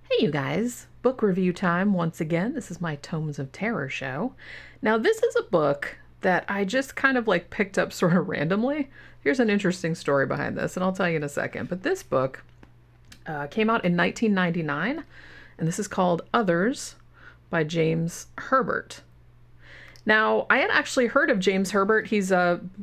Hey, you guys. Book review time once again. This is my Tomes of Terror show. Now, this is a book that I just kind of like picked up sort of randomly. Here's an interesting story behind this, and I'll tell you in a second. But this book came out in 1999, and this is called Others by James Herbert. Now, I had actually heard of James Herbert. He's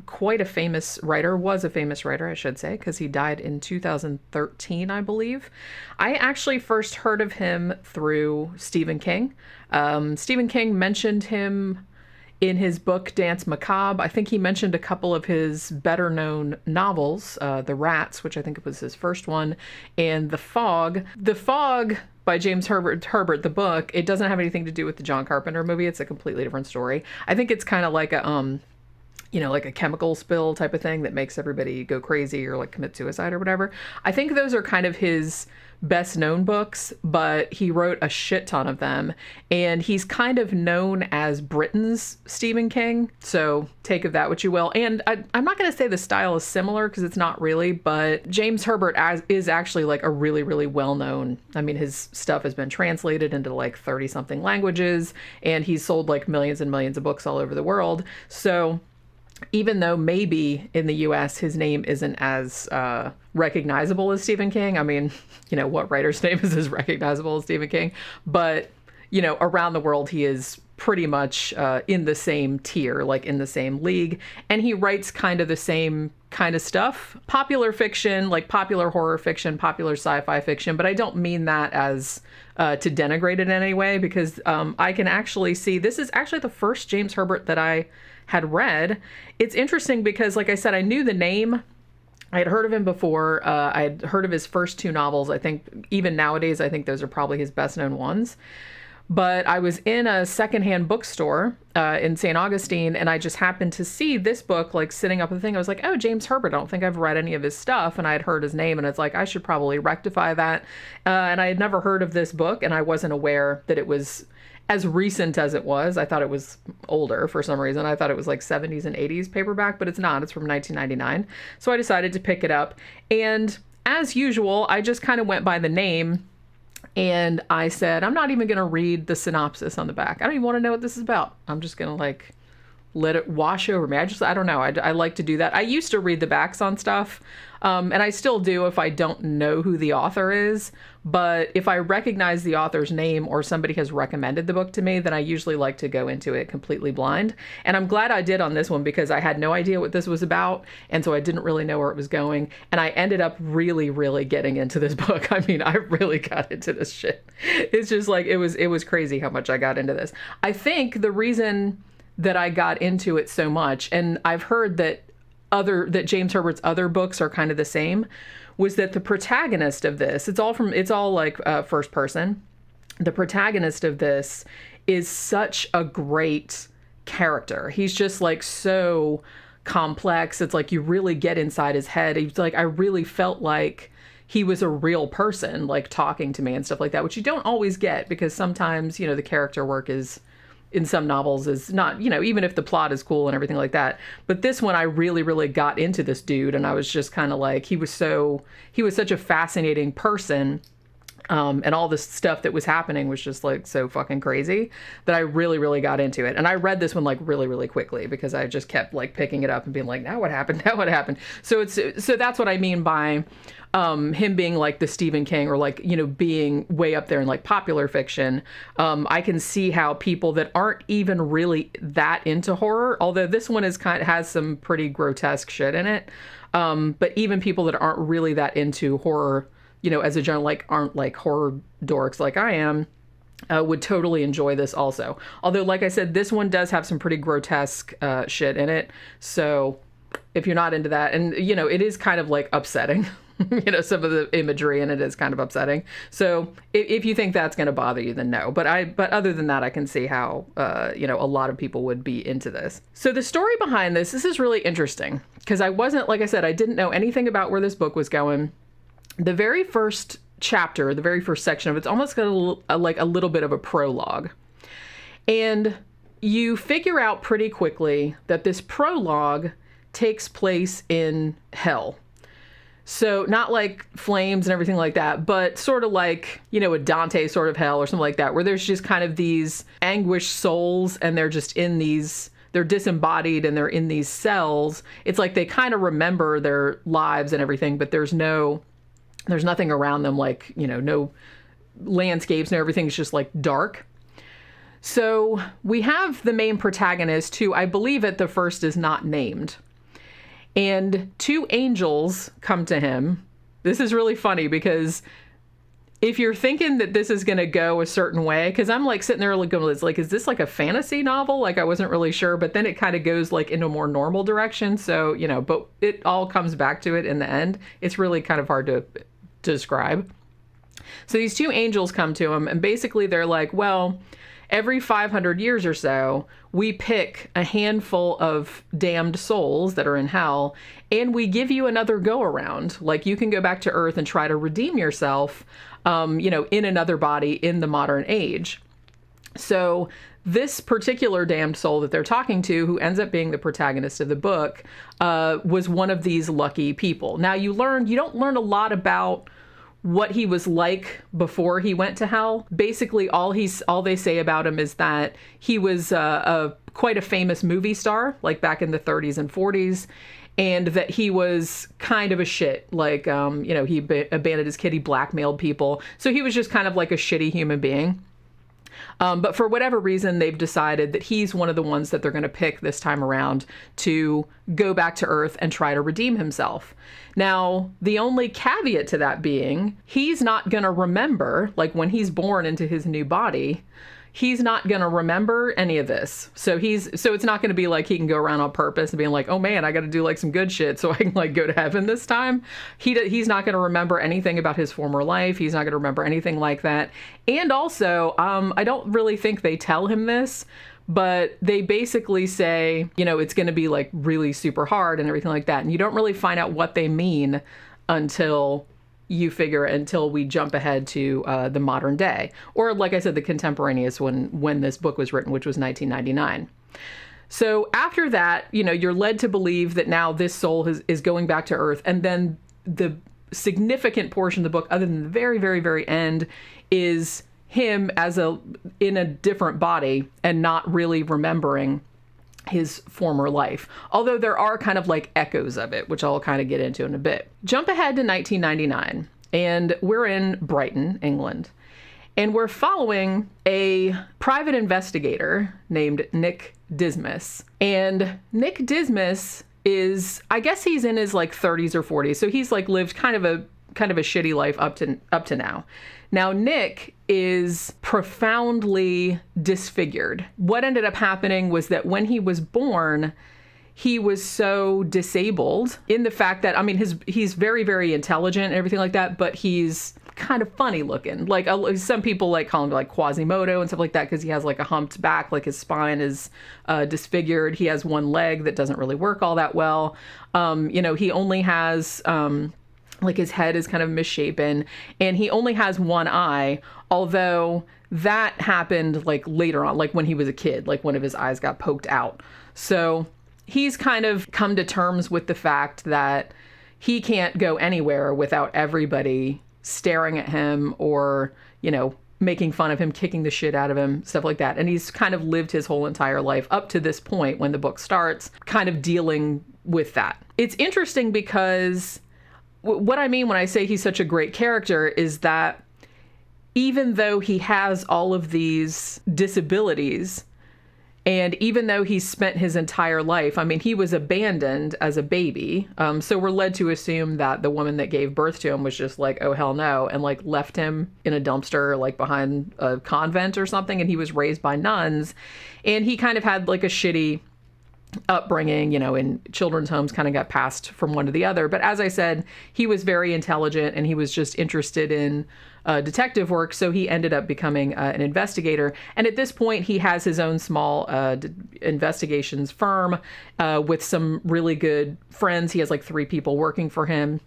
quite a famous writer, was a famous writer, I should say, because he died in 2013, I believe. I actually first heard of him through Stephen King. Stephen King mentioned him in his book Dance Macabre. I think he mentioned a couple of his better known novels, The Rats, which I think was his first one, and The Fog. The Fog by James Herbert, the book, it doesn't have anything to do with the John Carpenter movie. It's a completely different story. I think it's kind of like a like a chemical spill type of thing that makes everybody go crazy or like commit suicide or whatever. I think those are kind of his best known books, but he wrote a shit ton of them, and he's kind of known as Britain's Stephen King, so take of that what you will. And I'm not going to say the style is similar because it's not really, but James Herbert is actually like a really, really well-known, I mean, his stuff has been translated into like 30 something languages, and he's sold like millions and millions of books all over the world. So even though maybe in the US his name isn't as recognizable as Stephen King, I mean, what writer's name is as recognizable as Stephen King? But, around the world he is pretty much in the same tier, like in the same league. And he writes kind of the same kind of stuff. Popular fiction, like popular horror fiction, popular sci-fi fiction. But I don't mean that as to denigrate it in any way, because I can actually see this is actually the first James Herbert that I had read. It's interesting because, like I said, I knew the name. I had heard of him before. I had heard of his first two novels. I think even nowadays, I think those are probably his best known ones. But I was in a secondhand bookstore in St. Augustine, and I just happened to see this book like sitting up the thing. I was like, oh, James Herbert. I don't think I've read any of his stuff. And I had heard his name, and it's like, I should probably rectify that. And I had never heard of this book, and I wasn't aware that it was as recent as it was. I thought it was older for some reason. I thought it was like 70s and 80s paperback, but it's not. It's from 1999. So I decided to pick it up. And as usual, I just kind of went by the name, and I said, I'm not even going to read the synopsis on the back. I don't even want to know what this is about. I'm just going to like let it wash over me. I don't know. I like to do that. I used to read the backs on stuff, and I still do if I don't know who the author is. But if I recognize the author's name or somebody has recommended the book to me, then I usually like to go into it completely blind. And I'm glad I did on this one because I had no idea what this was about. And so I didn't really know where it was going. And I ended up really, really getting into this book. I mean, I really got into this shit. It's just like, it was crazy how much I got into this. I think the reason that I got into it so much, and I've heard that James Herbert's other books are kind of the same, was that the protagonist of this, it's all like first person. The protagonist of this is such a great character. He's just like so complex. It's like you really get inside his head. He's like, I really felt like he was a real person, like talking to me and stuff like that, which you don't always get because sometimes, the character work is in some novels is not, even if the plot is cool and everything like that. But this one, I really, really got into this dude. And I was just kind of like, he was such a fascinating person. And all this stuff that was happening was just like so fucking crazy that I really, really got into it. And I read this one like really, really quickly because I just kept like picking it up and being like, now what happened? Now what happened? So that's what I mean by him being like the Stephen King or like, being way up there in like popular fiction. I can see how people that aren't even really that into horror, although this one has some pretty grotesque shit in it. But even people that aren't really that into horror, as a general, like aren't like horror dorks like I am, would totally enjoy this also. Although, like I said, this one does have some pretty grotesque shit in it. So if you're not into that, and, it is kind of like upsetting, some of the imagery in it is kind of upsetting. So if you think that's going to bother you, then no. But other than that, I can see how, a lot of people would be into this. So the story behind this is really interesting because I wasn't, like I said, I didn't know anything about where this book was going. The very first chapter, the very first section of it's almost got a little bit of a prologue. And you figure out pretty quickly that this prologue takes place in hell. So not like flames and everything like that, but sort of like, a Dante sort of hell or something like that, where there's just kind of these anguished souls and they're just they're disembodied and they're in these cells. It's like they kind of remember their lives and everything, but there's nothing around them, like, no landscapes and everything's just like dark. So we have the main protagonist who I believe at the first is not named. And 2 angels come to him. This is really funny because if you're thinking that this is going to go a certain way, because I'm like sitting there looking, like, is this like a fantasy novel? Like, I wasn't really sure, but then it kind of goes like in a more normal direction. So, but it all comes back to it in the end. It's really kind of hard to describe. So these 2 angels come to him and basically they're like, well, every 500 years or so, we pick a handful of damned souls that are in hell, and we give you another go-around. Like, you can go back to Earth and try to redeem yourself, in another body in the modern age. So this particular damned soul that they're talking to, who ends up being the protagonist of the book, was one of these lucky people. Now, you don't learn a lot about what he was like before he went to hell. Basically, all they say about him is that he was quite a famous movie star, like back in the 30s and 40s, and that he was kind of a shit. Like, he abandoned his kid, he blackmailed people. So he was just kind of like a shitty human being. But for whatever reason, they've decided that he's one of the ones that they're going to pick this time around to go back to Earth and try to redeem himself. Now, the only caveat to that being, he's not going to remember, like when he's born into his new body, he's not going to remember any of this. So it's not going to be like he can go around on purpose and being like, oh man, I got to do like some good shit so I can like go to heaven this time. He's not going to remember anything about his former life. He's not going to remember anything like that. And also, I don't really think they tell him this, but they basically say, it's going to be like really super hard and everything like that. And you don't really find out what they mean until we jump ahead to the modern day, or like I said, the contemporaneous when this book was written, which was 1999. So after that, you're led to believe that now this soul is going back to Earth. And then the significant portion of the book, other than the very, very, very end, is him in a different body and not really remembering his former life. Although there are kind of like echoes of it, which I'll kind of get into in a bit. Jump ahead to 1999, and we're in Brighton, England. And we're following a private investigator named Nick Dismas. And Nick Dismas I guess he's in his like 30s or 40s. So he's like lived kind of a shitty life up to now. Now, Nick is profoundly disfigured. What ended up happening was that when he was born, he was so disabled in the fact that, he's very, very intelligent and everything like that, but he's kind of funny looking. Like some people like call him like Quasimodo and stuff like that because he has like a humped back, like his spine is disfigured. He has one leg that doesn't really work all that well. He only has... like his head is kind of misshapen, and he only has one eye, although that happened like later on, like when he was a kid, like one of his eyes got poked out. So he's kind of come to terms with the fact that he can't go anywhere without everybody staring at him or, making fun of him, kicking the shit out of him, stuff like that. And he's kind of lived his whole entire life up to this point when the book starts, kind of dealing with that. It's interesting because what I mean when I say he's such a great character is that even though he has all of these disabilities, and even though he's spent his entire life, he was abandoned as a baby. So we're led to assume that the woman that gave birth to him was just like, oh, hell no, and like left him in a dumpster, like behind a convent or something. And he was raised by nuns, and he kind of had like a shitty upbringing, in children's homes, kind of got passed from one to the other. But as I said, he was very intelligent and he was just interested in detective work. So he ended up becoming an investigator. And at this point, he has his own small investigations firm with some really good friends. He has like 3 people working for him.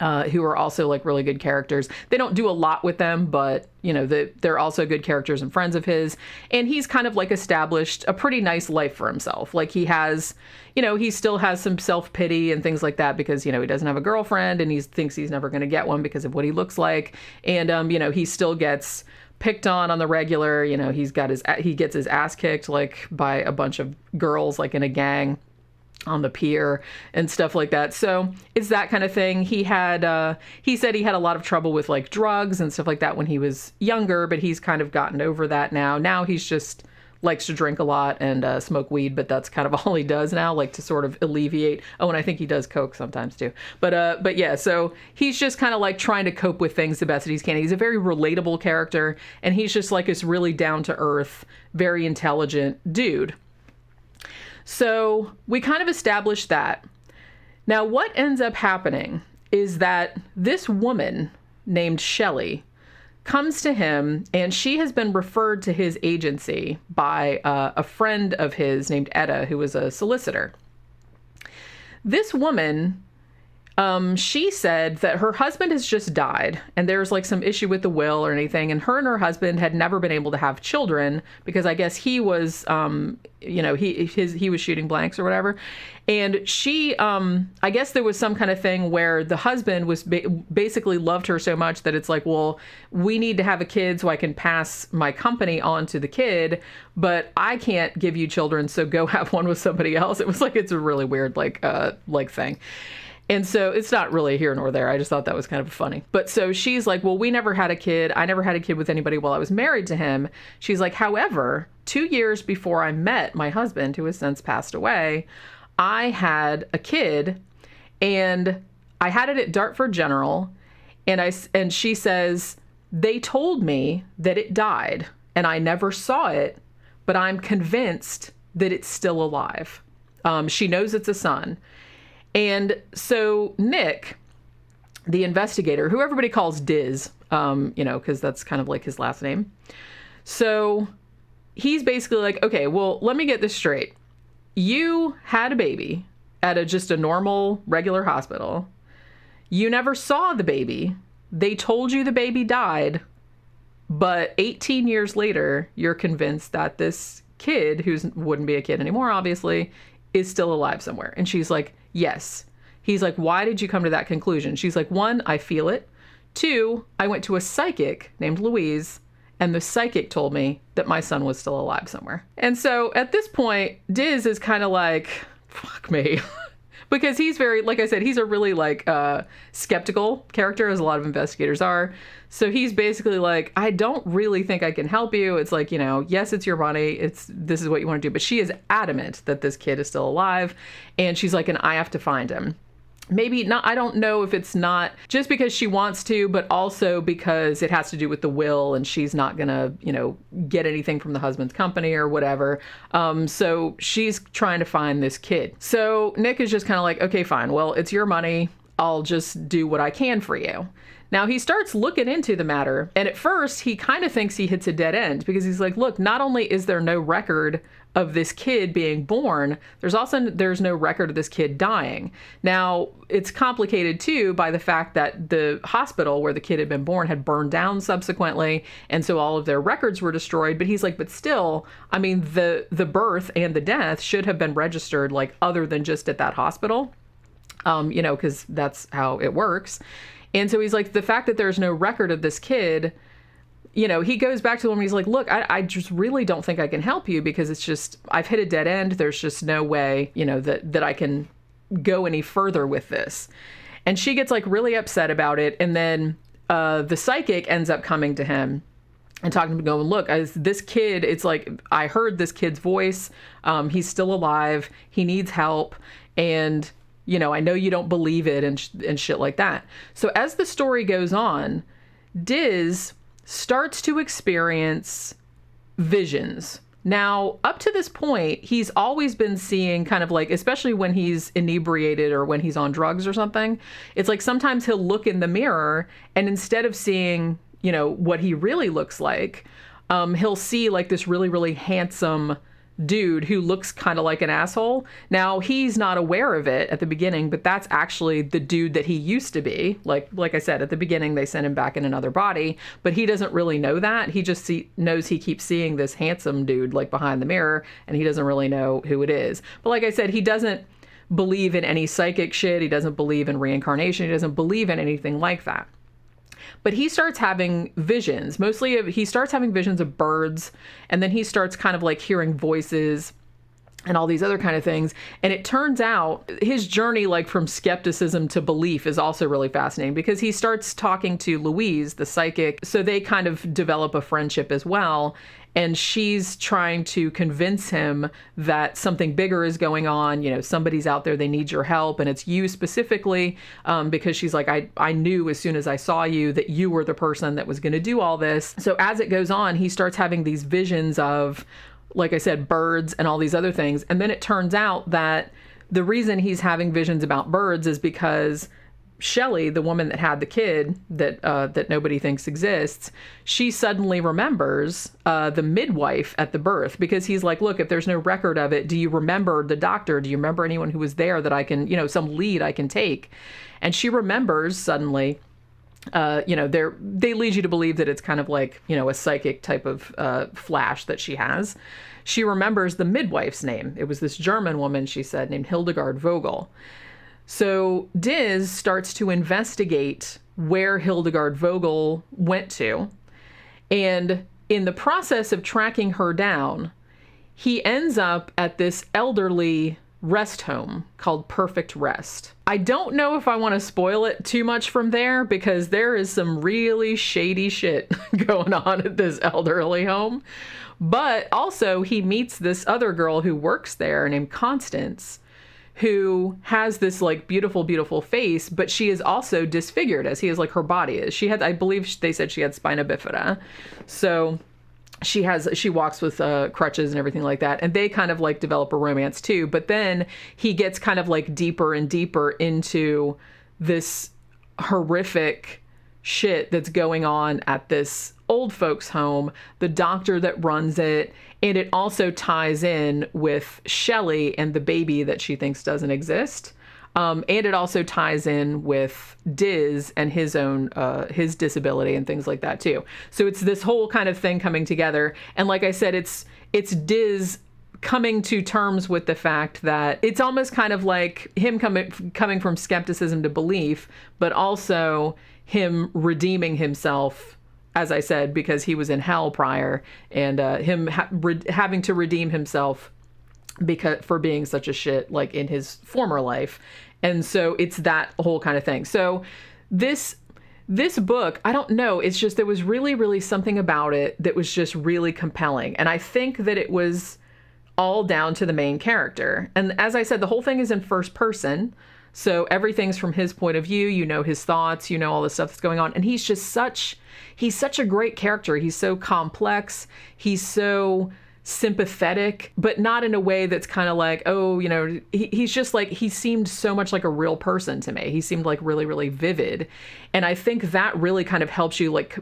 who are also like really good characters. They don't do a lot with them, but they're also good characters and friends of his. And he's kind of like established a pretty nice life for himself. Like he has, he still has some self-pity and things like that because, he doesn't have a girlfriend and he thinks he's never going to get one because of what he looks like. And, he still gets picked on the regular. He gets his ass kicked like by a bunch of girls, like in a gang on the pier and stuff like that. So it's that kind of thing. He said he had a lot of trouble with like drugs and stuff like that when he was younger, but he's kind of gotten over that now. Now he's just likes to drink a lot and smoke weed, but that's kind of all he does now, like to sort of alleviate. Oh, and I think he does coke sometimes too. But yeah, so he's just kind of like trying to cope with things the best that he can. He's a very relatable character, and he's just like this really down to earth, very intelligent dude. So we kind of established that. Now, what ends up happening is that this woman named Shelley comes to him, and she has been referred to his agency by a friend of his named Etta, who was a solicitor. This woman, she said that her husband has just died, and there's like some issue with the will or anything, and her husband had never been able to have children because I guess he was, he was shooting blanks or whatever. And she, I guess there was some kind of thing where the husband was basically loved her so much that it's like, well, we need to have a kid so I can pass my company on to the kid, but I can't give you children, so go have one with somebody else. It was like, it's a really weird, like thing. And so it's not really here nor there. I just thought that was kind of funny. But so she's like, well, we never had a kid. I never had a kid with anybody while I was married to him. She's like, however, 2 years before I met my husband, who has since passed away, I had a kid, and I had it at Dartford General. And she says, they told me that it died and I never saw it, but I'm convinced that it's still alive. She knows it's a son. And so Nick, the investigator, who everybody calls Diz, because that's kind of like his last name. So he's basically like, okay, well, let me get this straight. You had a baby at just a normal, regular hospital. You never saw the baby. They told you the baby died. But 18 years later, you're convinced that this kid, who wouldn't be a kid anymore, obviously, is still alive somewhere. And she's like, yes. He's like, why did you come to that conclusion? She's like, 1, I feel it. 2, I went to a psychic named Louise, and the psychic told me that my son was still alive somewhere. And so at this point, Diz is kind of like, fuck me. Because he's very, like I said, he's a really like skeptical character, as a lot of investigators are. So he's basically like, I don't really think I can help you. It's like, yes, it's your money. This is what you want to do. But she is adamant that this kid is still alive. And she's like, and I have to find him. Maybe not. I don't know if it's not just because she wants to, but also because it has to do with the will and she's not going to, get anything from the husband's company or whatever. So she's trying to find this kid. So Nick is just kind of like, okay, fine. Well, it's your money. I'll just do what I can for you. Now he starts looking into the matter. And at first he kind of thinks he hits a dead end because he's like, look, not only is there no record of this kid being born, there's no record of this kid dying. Now, it's complicated too by the fact that the hospital where the kid had been born had burned down subsequently, and so all of their records were destroyed. But he's like, but still, I mean, the birth and the death should have been registered like other than just at that hospital, because that's how it works. And so he's like, the fact that there's no record of this kid, he goes back to him and he's like, look, I just really don't think I can help you because it's just, I've hit a dead end. There's just no way, that I can go any further with this. And she gets like really upset about it. And then the psychic ends up coming to him and talking to him, going, look, as this kid, it's like, I heard this kid's voice. He's still alive. He needs help. And, I know you don't believe it and shit like that. So as the story goes on, Diz starts to experience visions. Now, up to this point, he's always been seeing kind of like, especially when he's inebriated or when he's on drugs or something, it's like sometimes he'll look in the mirror and instead of seeing, what he really looks like, he'll see like this really, really handsome dude who looks kind of like an asshole. Now, he's not aware of it at the beginning, but that's actually the dude that he used to be. Like I said, at the beginning, they sent him back in another body, but he doesn't really know that. He just knows he keeps seeing this handsome dude like behind the mirror, and he doesn't really know who it is. But like I said, he doesn't believe in any psychic shit. He doesn't believe in reincarnation. He doesn't believe in anything like that. But he starts having visions. He starts having visions of birds, and then he starts kind of like hearing voices and all these other kind of things. And it turns out his journey like from skepticism to belief is also really fascinating, because he starts talking to Louise, the psychic. So they kind of develop a friendship as well. And she's trying to convince him that something bigger is going on. You know, somebody's out there, they need your help. And it's you specifically, because she's like, I knew as soon as I saw you that you were the person that was going to do all this. So as it goes on, he starts having these visions of, like I said, birds and all these other things. And then it turns out that the reason he's having visions about birds is because Shelley, the woman that had the kid that nobody thinks exists, she suddenly remembers the midwife at the birth, because he's like, look, if there's no record of it, do you remember the doctor? Do you remember anyone who was there that I can, some lead I can take? And she remembers suddenly, they lead you to believe that it's kind of like, a psychic type of flash that she has. She remembers the midwife's name. It was this German woman, she said, named Hildegard Vogel. So Diz starts to investigate where Hildegard Vogel went to. And in the process of tracking her down, he ends up at this elderly rest home called Perfect Rest. I don't know if I want to spoil it too much from there, because there is some really shady shit going on at this elderly home. But also he meets this other girl who works there named Constance, who has this like beautiful, beautiful face, but she is also disfigured as he is, like her body is. I believe they said she had spina bifida. So she walks with crutches and everything like that. And they kind of like develop a romance too. But then he gets kind of like deeper and deeper into this horrific shit that's going on at this old folks home, the doctor that runs it. And it also ties in with Shelley and the baby that she thinks doesn't exist. And it also ties in with Diz and his own, his disability and things like that too. So it's this whole kind of thing coming together. And like I said, it's Diz coming to terms with the fact that it's almost kind of like him coming from skepticism to belief, but also him redeeming himself, as I said, because he was in hell prior, and him having to redeem himself for being such a shit like in his former life. And so it's that whole kind of thing. So this book, I don't know, it's just, there was really, really something about it that was just really compelling. And I think that it was all down to the main character. And as I said, the whole thing is in first person. So everything's from his point of view, his thoughts, all the stuff that's going on. And he's such a great character. He's so complex. He's so sympathetic, but not in a way that's kind of like, he's just like, he seemed so much like a real person to me. He seemed like really, really vivid. And I think that really kind of helps you, like,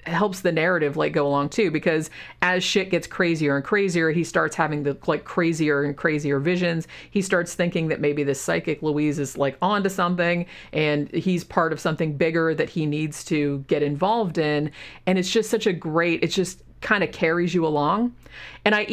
helps the narrative like go along too, because as shit gets crazier and crazier, he starts having the like crazier and crazier visions. He starts thinking that maybe this psychic Louise is like onto something, and he's part of something bigger that he needs to get involved in. And it's just such it just kind of carries you along. And I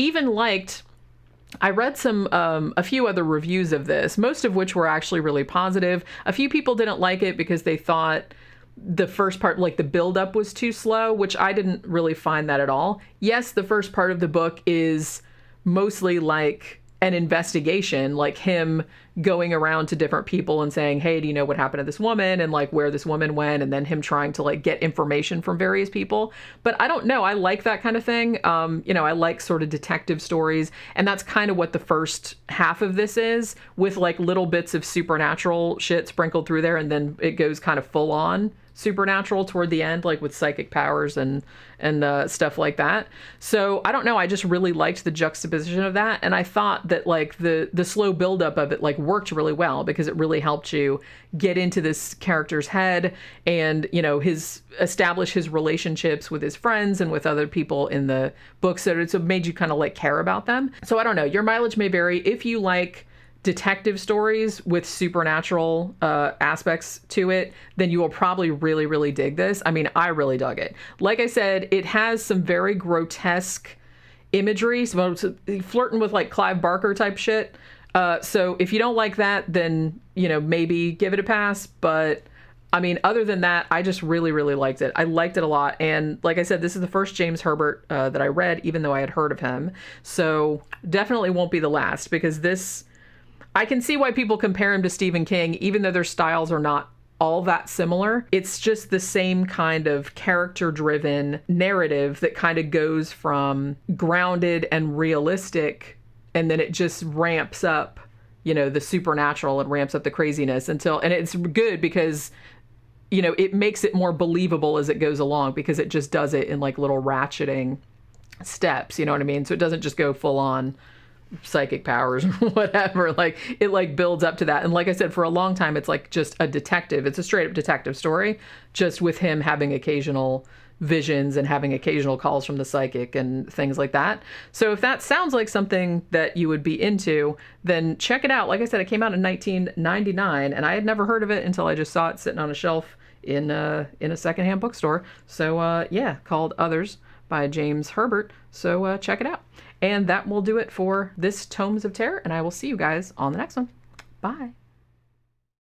read a few other reviews of this, most of which were actually really positive. A few people didn't like it because they thought the first part, like the buildup, was too slow, which I didn't really find that at all. Yes, the first part of the book is mostly like an investigation, like him going around to different people and saying, hey, do you know what happened to this woman, and like where this woman went, and then him trying to like get information from various people. But I don't know, I like that kind of thing. I like sort of detective stories, and that's kind of what the first half of this is, with like little bits of supernatural shit sprinkled through there, and then it goes kind of full on supernatural toward the end, like with psychic powers and stuff like that. So I don't know, I just really liked the juxtaposition of that, and I thought that like the slow buildup of it like worked really well because it really helped you get into this character's head and, you know, establish his relationships with his friends and with other people in the book. So it made you kind of like care about them. So I don't know, your mileage may vary. If you like detective stories with supernatural aspects to it, then you will probably really, really dig this. I mean, I really dug it. Like I said, it has some very grotesque imagery, so flirting with like Clive Barker type shit. So if you don't like that, then, you know, maybe give it a pass. But I mean, other than that, I just really, really liked it. I liked it a lot. And like I said, this is the first James Herbert that I read, even though I had heard of him. So definitely won't be the last, because this, I can see why people compare him to Stephen King, even though their styles are not all that similar. It's just the same kind of character-driven narrative that kind of goes from grounded and realistic, and then it just ramps up, you know, the supernatural and ramps up the craziness and it's good because, you know, it makes it more believable as it goes along, because it just does it in like little ratcheting steps, you know what I mean? So it doesn't just go full on psychic powers or whatever. Like, it like builds up to that. And like I said, for a long time, it's like just a detective. It's a straight up detective story, just with him having occasional visions and having occasional calls from the psychic and things like that. So if that sounds like something that you would be into, then check it out. Like I said, it came out in 1999 and I had never heard of it until I just saw it sitting on a shelf in a secondhand bookstore. So yeah, called Others by James Herbert. So check it out. And that will do it for this Tomes of Terror, and I will see you guys on the next one. Bye.